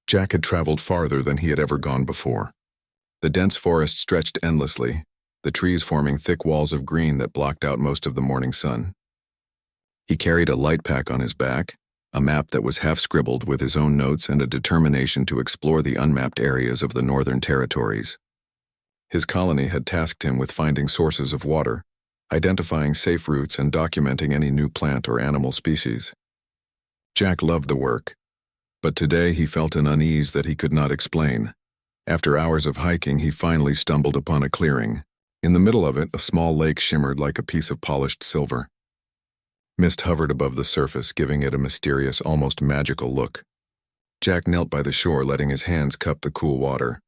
Jack had traveled farther than he had ever gone before. The dense forest stretched endlessly, the trees forming thick walls of green that blocked out most of the morning sun. He carried a light pack on his back, a map that was half scribbled with his own notes and a determination to explore the unmapped areas of the Northern Territories. His colony had tasked him with finding sources of water, identifying safe routes, and documenting any new plant or animal species. Jack loved the work, but today he felt an unease that he could not explain. After hours of hiking, he finally stumbled upon a clearing. In the middle of it, a small lake shimmered like a piece of polished silver. Mist hovered above the surface, giving it a mysterious, almost magical look. Jack knelt by the shore, letting his hands cup the cool water.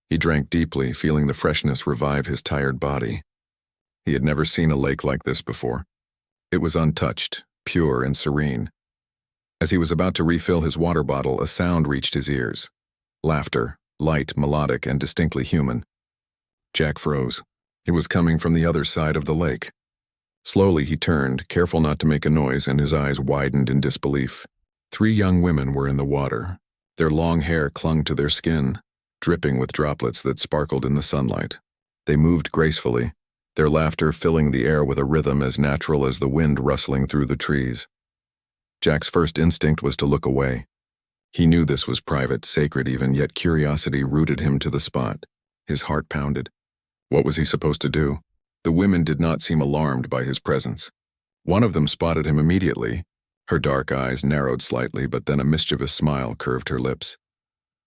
He drank deeply, feeling the freshness revive his tired body. He had never seen a lake like this before. It was untouched, pure and serene. As he was about to refill his water bottle, a sound reached his ears. Laughter, light, melodic, and distinctly human. Jack froze. It was coming from the other side of the lake. Slowly he turned, careful not to make a noise, and his eyes widened in disbelief. 3 young women were in the water. Their long hair clung to their skin, dripping with droplets that sparkled in the sunlight. They moved gracefully, their laughter filling the air with a rhythm as natural as the wind rustling through the trees. Jack's first instinct was to look away. He knew this was private, sacred even, yet curiosity rooted him to the spot. His heart pounded. What was he supposed to do? The women did not seem alarmed by his presence. One of them spotted him immediately. Her dark eyes narrowed slightly, but then a mischievous smile curved her lips.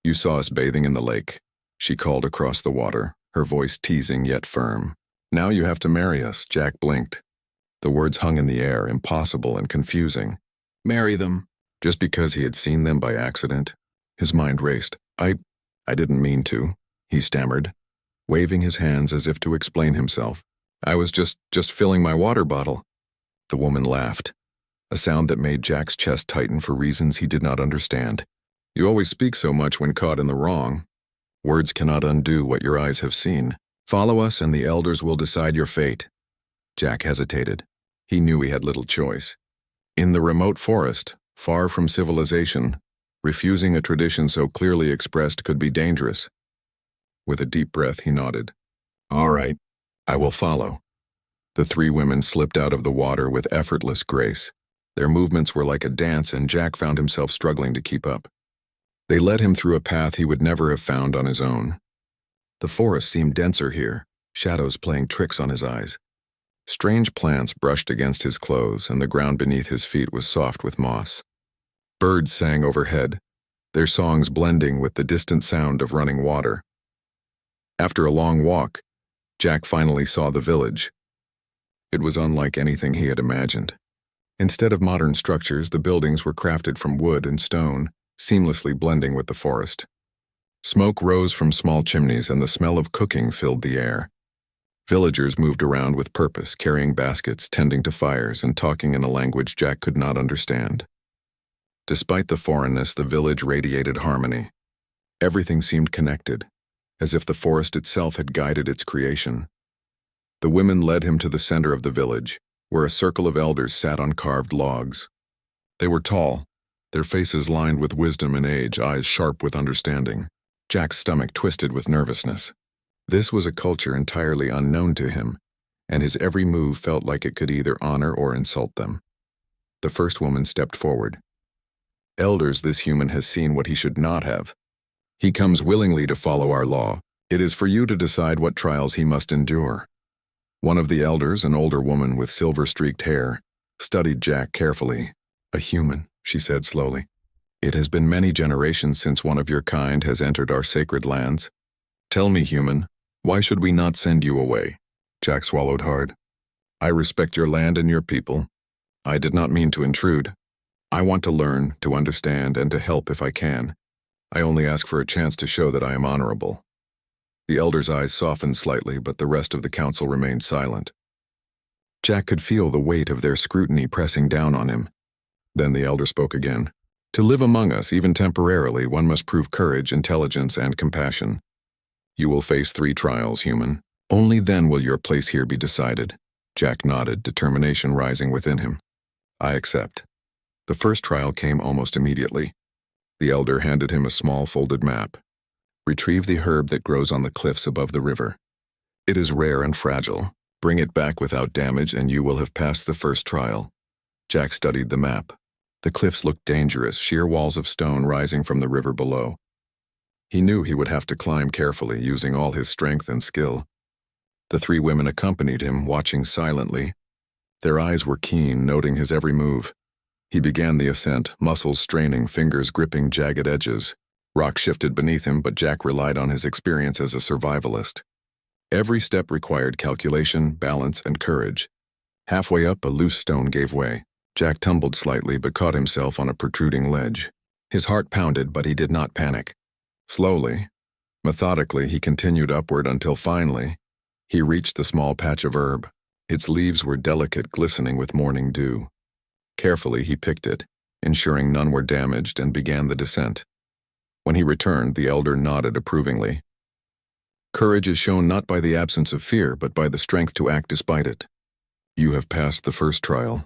"You saw us bathing in the lake," she called across the water, her voice teasing yet firm. "Now you have to marry us." Jack blinked. The words hung in the air, impossible and confusing. Marry them? Just because he had seen them by accident? His mind raced. I didn't mean to," he stammered, waving his hands as if to explain himself. "I was just filling my water bottle." The woman laughed, a sound that made Jack's chest tighten for reasons he did not understand. "You always speak so much when caught in the wrong. Words cannot undo what your eyes have seen. Follow us and the elders will decide your fate." Jack hesitated. He knew he had little choice. In the remote forest, far from civilization, refusing a tradition so clearly expressed could be dangerous. With a deep breath, he nodded. "All right, I will follow." The 3 women slipped out of the water with effortless grace. Their movements were like a dance, and Jack found himself struggling to keep up. They led him through a path he would never have found on his own. The forest seemed denser here, shadows playing tricks on his eyes. Strange plants brushed against his clothes, and the ground beneath his feet was soft with moss. Birds sang overhead, their songs blending with the distant sound of running water. After a long walk, Jack finally saw the village. It was unlike anything he had imagined. Instead of modern structures, the buildings were crafted from wood and stone, seamlessly blending with the forest. Smoke rose from small chimneys, and the smell of cooking filled the air. Villagers moved around with purpose, carrying baskets, tending to fires, and talking in a language Jack could not understand. Despite the foreignness, the village radiated harmony. Everything seemed connected, as if the forest itself had guided its creation. The women led him to the center of the village, where a circle of elders sat on carved logs. They were tall, their faces lined with wisdom and age, eyes sharp with understanding. Jack's stomach twisted with nervousness. This was a culture entirely unknown to him, and his every move felt like it could either honor or insult them. The first woman stepped forward. "Elders, this human has seen what he should not have. He comes willingly to follow our law. It is for you to decide what trials he must endure." One of the elders, an older woman with silver-streaked hair, studied Jack carefully. "A human," she said slowly. "It has been many generations since one of your kind has entered our sacred lands. Tell me, human, why should we not send you away?" Jack swallowed hard. "I respect your land and your people. I did not mean to intrude. I want to learn, to understand, and to help if I can. I only ask for a chance to show that I am honorable." The elder's eyes softened slightly, but the rest of the council remained silent. Jack could feel the weight of their scrutiny pressing down on him. Then the elder spoke again. "To live among us, even temporarily, one must prove courage, intelligence, and compassion. You will face 3 trials, human. Only then will your place here be decided." Jack nodded, determination rising within him. "I accept." The first trial came almost immediately. The elder handed him a small folded map. Retrieve the herb that grows on the cliffs above the river. It is rare and fragile. Bring it back without damage and you will have passed the first trial. Jack studied the map. The cliffs looked dangerous, sheer walls of stone rising from the river below. He knew he would have to climb carefully, using all his strength and skill. The three women accompanied him, watching silently. Their eyes were keen, noting his every move. He began the ascent, muscles straining, fingers gripping jagged edges. Rock shifted beneath him, but Jack relied on his experience as a survivalist. Every step required calculation, balance, and courage. Halfway up, a loose stone gave way. Jack tumbled slightly but caught himself on a protruding ledge. His heart pounded, but he did not panic. Slowly, methodically, he continued upward until finally, he reached the small patch of herb. Its leaves were delicate, glistening with morning dew. Carefully, he picked it, ensuring none were damaged, and began the descent. When he returned, the elder nodded approvingly. Courage is shown not by the absence of fear, but by the strength to act despite it. You have passed the first trial.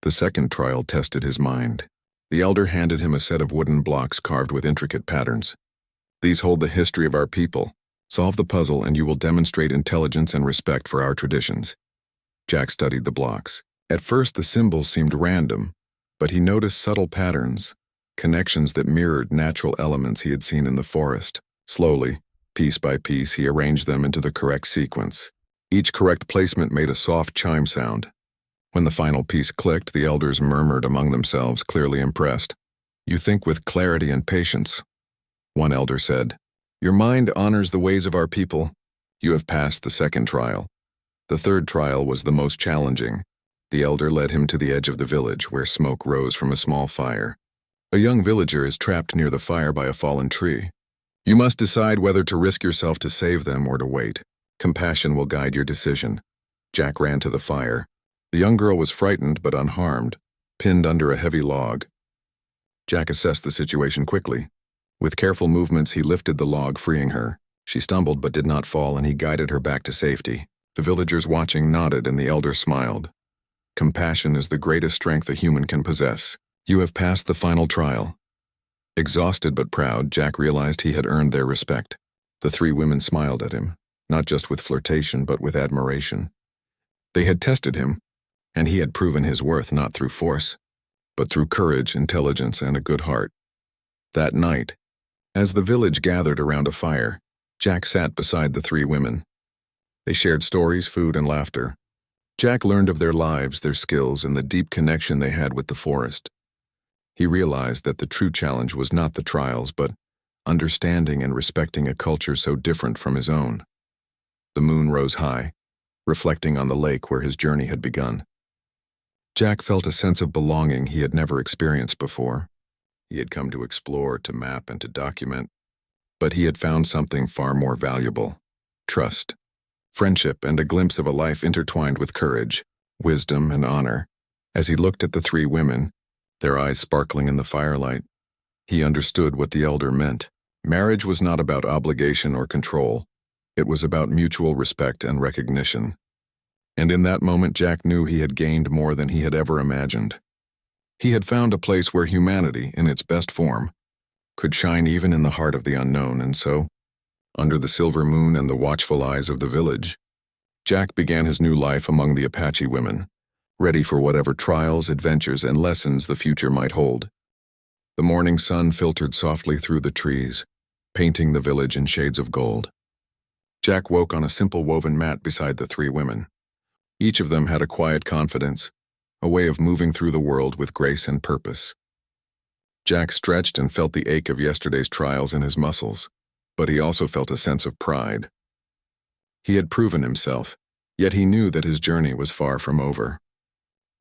The second trial tested his mind. The elder handed him a set of wooden blocks carved with intricate patterns. These hold the history of our people. Solve the puzzle and you will demonstrate intelligence and respect for our traditions. Jack studied the blocks. At first the symbols seemed random, but he noticed subtle patterns, connections that mirrored natural elements he had seen in the forest. Slowly, piece by piece, he arranged them into the correct sequence. Each correct placement made a soft chime sound. When the final piece clicked, the elders murmured among themselves, clearly impressed. You think with clarity and patience. One elder said, Your mind honors the ways of our people. You have passed the second trial. The third trial was the most challenging. The elder led him to the edge of the village, where smoke rose from a small fire. A young villager is trapped near the fire by a fallen tree. You must decide whether to risk yourself to save them or to wait. Compassion will guide your decision. Jack ran to the fire. The young girl was frightened but unharmed, pinned under a heavy log. Jack assessed the situation quickly. With careful movements, he lifted the log, freeing her. She stumbled but did not fall, and he guided her back to safety. The villagers watching nodded, and the elder smiled. Compassion is the greatest strength a human can possess. You have passed the final trial. Exhausted but proud, Jack realized he had earned their respect. The three women smiled at him, not just with flirtation but with admiration. They had tested him, and he had proven his worth not through force, but through courage, intelligence, and a good heart. That night, as the village gathered around a fire, Jack sat beside the three women. They shared stories, food, and laughter. Jack learned of their lives, their skills, and the deep connection they had with the forest. He realized that the true challenge was not the trials, but understanding and respecting a culture so different from his own. The moon rose high, reflecting on the lake where his journey had begun. Jack felt a sense of belonging he had never experienced before. He had come to explore, to map, and to document, but he had found something far more valuable: trust, friendship, and a glimpse of a life intertwined with courage, wisdom, and honor. As he looked at the three women, their eyes sparkling in the firelight, he understood what the elder meant. Marriage was not about obligation or control. It was about mutual respect and recognition. And in that moment, Jack knew he had gained more than he had ever imagined. He had found a place where humanity, in its best form, could shine even in the heart of the unknown, and so, under the silver moon and the watchful eyes of the village, Jack began his new life among the Apache women, ready for whatever trials, adventures, and lessons the future might hold. The morning sun filtered softly through the trees, painting the village in shades of gold. Jack woke on a simple woven mat beside the three women. Each of them had a quiet confidence, a way of moving through the world with grace and purpose. Jack stretched and felt the ache of yesterday's trials in his muscles, but he also felt a sense of pride. He had proven himself, yet he knew that his journey was far from over.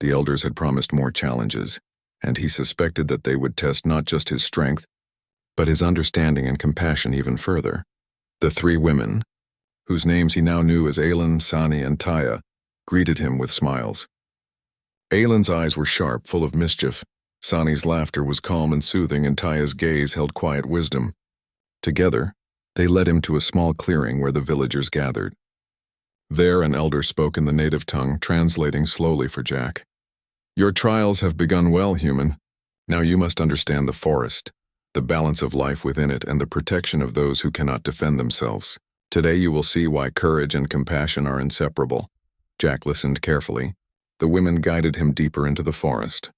The elders had promised more challenges, and he suspected that they would test not just his strength, but his understanding and compassion even further. The three women, whose names he now knew as Aylin, Sani, and Taya, greeted him with smiles. Aylin's eyes were sharp, full of mischief. Sani's laughter was calm and soothing, and Taya's gaze held quiet wisdom. Together, they led him to a small clearing where the villagers gathered. There, an elder spoke in the native tongue, translating slowly for Jack. Your trials have begun well, human. Now you must understand the forest, the balance of life within it, and the protection of those who cannot defend themselves. Today you will see why courage and compassion are inseparable. Jack listened carefully. The women guided him deeper into the forest.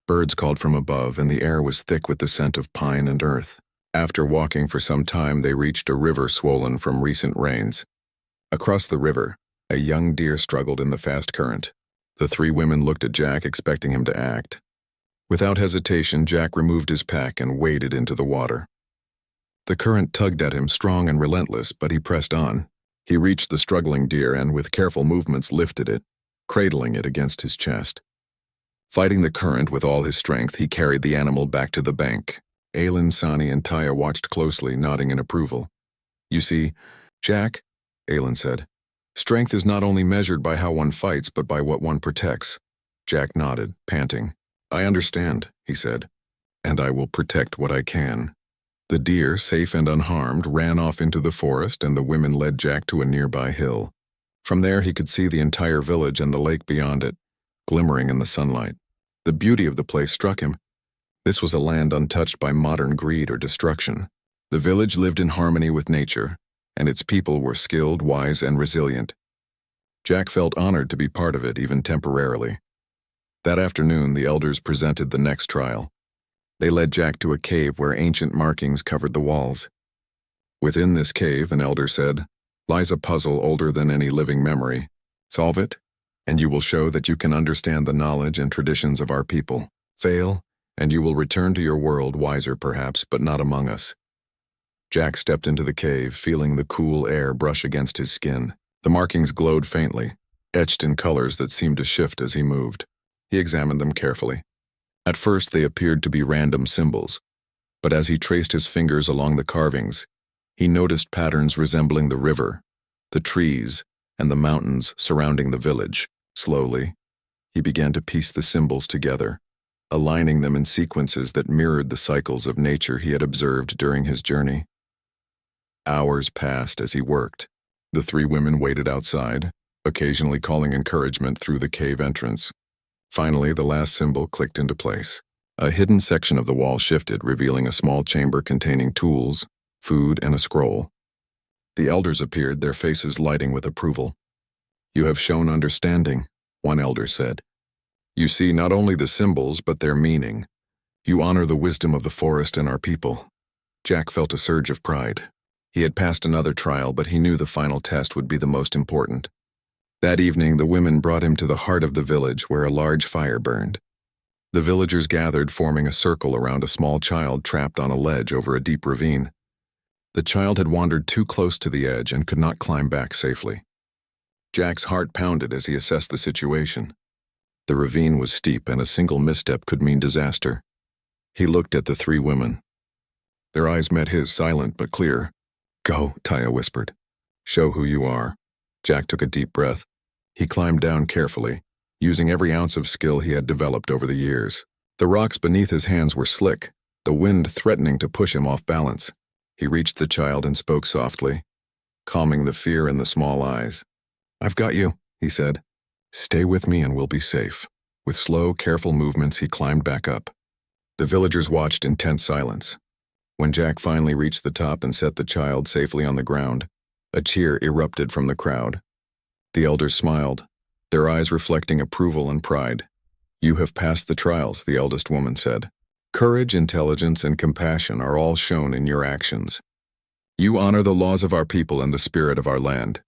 Birds called from above, and the air was thick with the scent of pine and earth. After walking for some time, they reached a river swollen from recent rains. Across the river, a young deer struggled in the fast current. The three women looked at Jack, expecting him to act. Without hesitation, Jack removed his pack and waded into the water. The current tugged at him, strong and relentless, but he pressed on. He reached the struggling deer and, with careful movements, lifted it, cradling it against his chest. Fighting the current with all his strength, he carried the animal back to the bank. Aylin, Sani, and Taya watched closely, nodding in approval. "You see, Jack," Aylin said, "strength is not only measured by how one fights, but by what one protects." Jack nodded, panting. "I understand," he said, "and I will protect what I can." The deer, safe and unharmed, ran off into the forest, and the women led Jack to a nearby hill. From there he could see the entire village and the lake beyond it, glimmering in the sunlight. The beauty of the place struck him. This was a land untouched by modern greed or destruction. The village lived in harmony with nature, and its people were skilled, wise, and resilient. Jack felt honored to be part of it, even temporarily. That afternoon, the elders presented the next trial. They led Jack to a cave where ancient markings covered the walls. Within this cave, an elder said, lies a puzzle older than any living memory. Solve it, and you will show that you can understand the knowledge and traditions of our people. Fail, and you will return to your world wiser perhaps, but not among us. Jack stepped into the cave, feeling the cool air brush against his skin. The markings glowed faintly, etched in colors that seemed to shift as he moved. He examined them carefully. At first they appeared to be random symbols, but as he traced his fingers along the carvings, he noticed patterns resembling the river, the trees, and the mountains surrounding the village. Slowly, he began to piece the symbols together, aligning them in sequences that mirrored the cycles of nature he had observed during his journey. Hours passed as he worked. The three women waited outside, occasionally calling encouragement through the cave entrance. Finally, the last symbol clicked into place. A hidden section of the wall shifted, revealing a small chamber containing tools, food, and a scroll. The elders appeared, their faces lighting with approval. "You have shown understanding," one elder said. "You see not only the symbols, but their meaning. You honor the wisdom of the forest and our people." Jack felt a surge of pride. He had passed another trial, but he knew the final test would be the most important. That evening, the women brought him to the heart of the village, where a large fire burned. The villagers gathered, forming a circle around a small child trapped on a ledge over a deep ravine. The child had wandered too close to the edge and could not climb back safely. Jack's heart pounded as he assessed the situation. The ravine was steep, and a single misstep could mean disaster. He looked at the three women. Their eyes met his, silent but clear. "Go," Taya whispered. "Show who you are." Jack took a deep breath. He climbed down carefully, using every ounce of skill he had developed over the years. The rocks beneath his hands were slick, the wind threatening to push him off balance. He reached the child and spoke softly, calming the fear in the small eyes. "I've got you," he said. "Stay with me and we'll be safe." With slow, careful movements, he climbed back up. The villagers watched in tense silence. When Jack finally reached the top and set the child safely on the ground, a cheer erupted from the crowd. The elders smiled, their eyes reflecting approval and pride. "You have passed the trials," the eldest woman said. "Courage, intelligence, and compassion are all shown in your actions. You honor the laws of our people and the spirit of our land."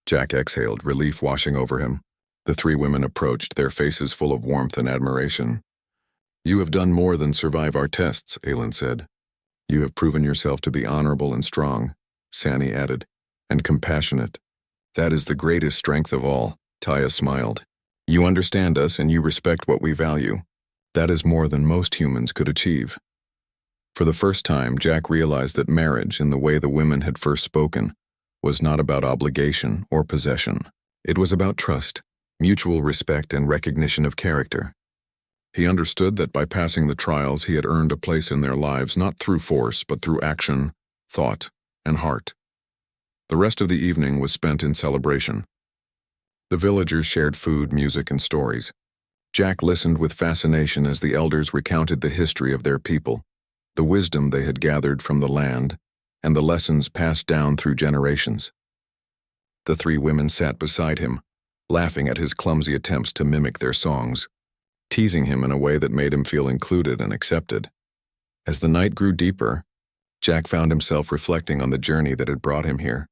Jack exhaled, relief washing over him. The three women approached, their faces full of warmth and admiration. "You have done more than survive our tests," Aylin said. "You have proven yourself to be honorable and strong," Sani added, "and compassionate. That is the greatest strength of all." Taya smiled. "You understand us and you respect what we value. That is more than most humans could achieve." For the first time, Jack realized that marriage, in the way the women had first spoken, was not about obligation or possession. It was about trust, mutual respect, and recognition of character. He understood that by passing the trials, he had earned a place in their lives not through force, but through action, thought, and heart. The rest of the evening was spent in celebration. The villagers shared food, music, and stories. Jack listened with fascination as the elders recounted the history of their people, the wisdom they had gathered from the land, and the lessons passed down through generations. The three women sat beside him, laughing at his clumsy attempts to mimic their songs, teasing him in a way that made him feel included and accepted. As the night grew deeper, Jack found himself reflecting on the journey that had brought him here.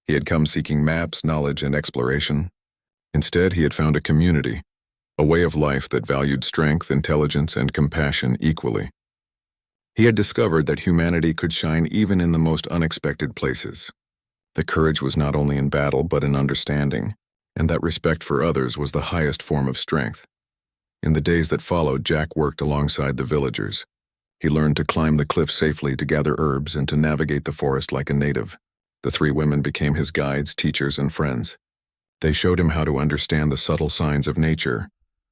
He had come seeking maps, knowledge, and exploration. Instead, he had found a community, a way of life that valued strength, intelligence, and compassion equally. He had discovered that humanity could shine even in the most unexpected places. That courage was not only in battle but in understanding, and that respect for others was the highest form of strength. In the days that followed, Jack worked alongside the villagers. He learned to climb the cliff safely, to gather herbs, and to navigate the forest like a native. The three women became his guides, teachers, and friends. They showed him how to understand the subtle signs of nature,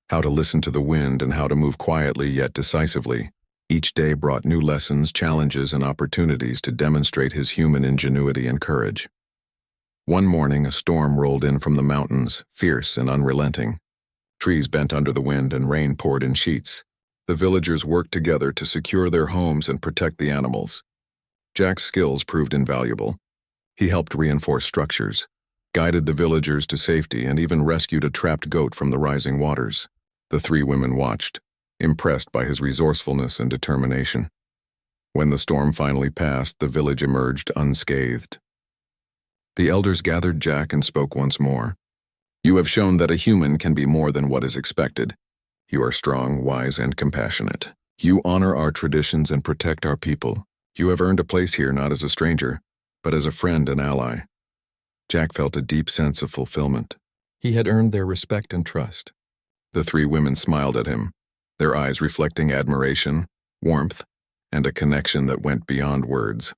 how to listen to the wind, and how to move quietly yet decisively. Each day brought new lessons, challenges, and opportunities to demonstrate his human ingenuity and courage. One morning, a storm rolled in from the mountains, fierce and unrelenting. Trees bent under the wind and rain poured in sheets. The villagers worked together to secure their homes and protect the animals. Jack's skills proved invaluable. He helped reinforce structures, guided the villagers to safety, and even rescued a trapped goat from the rising waters. The three women watched, impressed by his resourcefulness and determination. When the storm finally passed, the village emerged unscathed. The elders gathered Jack and spoke once more. "You have shown that a human can be more than what is expected. You are strong, wise, and compassionate. You honor our traditions and protect our people. You have earned a place here not as a stranger, but as a friend and ally." Jack felt a deep sense of fulfillment. He had earned their respect and trust. The three women smiled at him, their eyes reflecting admiration, warmth, and a connection that went beyond words.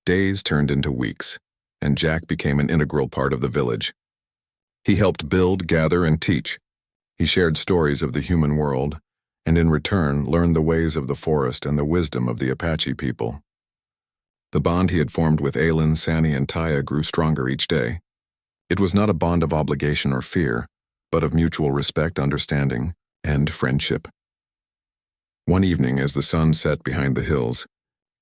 Days turned into weeks, and Jack became an integral part of the village. He helped build, gather, and teach. He shared stories of the human world, and in return learned the ways of the forest and the wisdom of the Apache people. The bond he had formed with Aelin, Sani, and Taya grew stronger each day. It was not a bond of obligation or fear, but of mutual respect, understanding, and friendship. One evening, as the sun set behind the hills,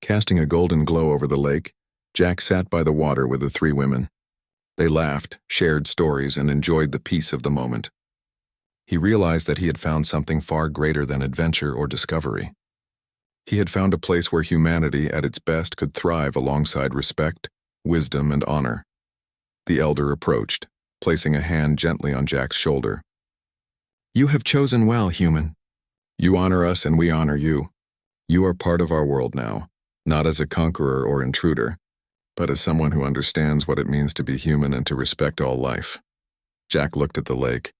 casting a golden glow over the lake, Jack sat by the water with the three women. They laughed, shared stories, and enjoyed the peace of the moment. He realized that he had found something far greater than adventure or discovery. He had found a place where humanity at its best could thrive alongside respect, wisdom, and honor. The elder approached, placing a hand gently on Jack's shoulder. "You have chosen well, human. You honor us and we honor you. You are part of our world now, not as a conqueror or intruder, but as someone who understands what it means to be human and to respect all life." Jack looked at the lake,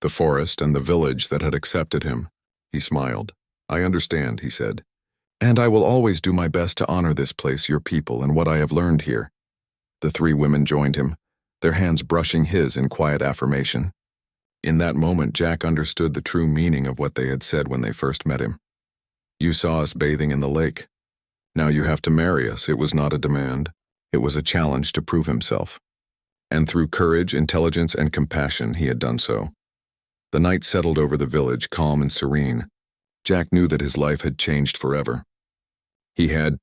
the forest, and the village that had accepted him. He smiled. "I understand," he said, "and I will always do my best to honor this place, your people, and what I have learned here." The three women joined him, their hands brushing his in quiet affirmation. In that moment, Jack understood the true meaning of what they had said when they first met him. "You saw us bathing in the lake. Now you have to marry us." It was not a demand. It was a challenge to prove himself. And through courage, intelligence, and compassion, he had done so. The night settled over the village, calm and serene. Jack knew that his life had changed forever. He had